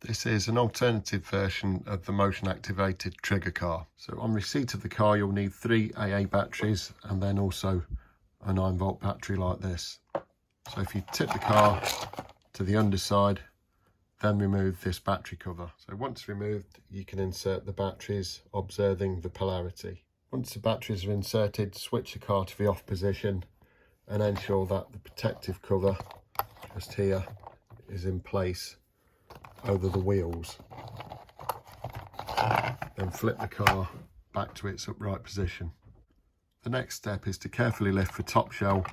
This is an alternative version of the motion activated trigger car. So on receipt of the car, you'll need 3 AA batteries and then also a 9-volt battery like this. So if you tip the car to the underside, then remove this battery cover. So once removed, you can insert the batteries, observing the polarity. Once the batteries are inserted, switch the car to the off position and ensure that the protective cover, just here, is in place over the wheels. Then flip the car back to its upright position. The next step is to carefully lift the top shell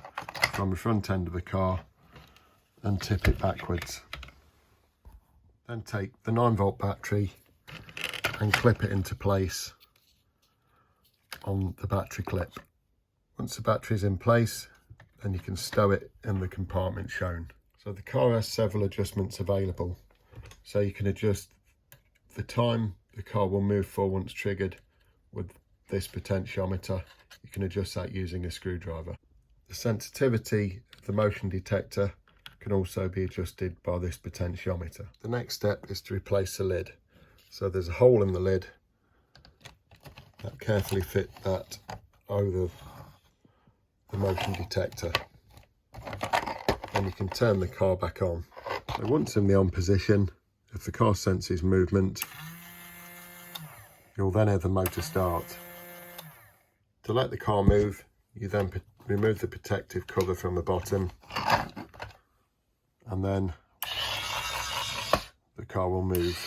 from the front end of the car and tip it backwards. Then take the 9-volt battery and clip it into place on the battery clip. Once the battery is in place, then you can stow it in the compartment shown. So the car has several adjustments available. So you can adjust the time the car will move for once triggered with this potentiometer. You can adjust that using a screwdriver. The sensitivity of the motion detector can also be adjusted by this potentiometer. The next step is to replace the lid. So there's a hole in the lid. Carefully fit that over the motion detector. And you can turn the car back on. So once in the on position, if the car senses movement, you'll then hear the motor start. To let the car move, you then remove the protective cover from the bottom, and then the car will move.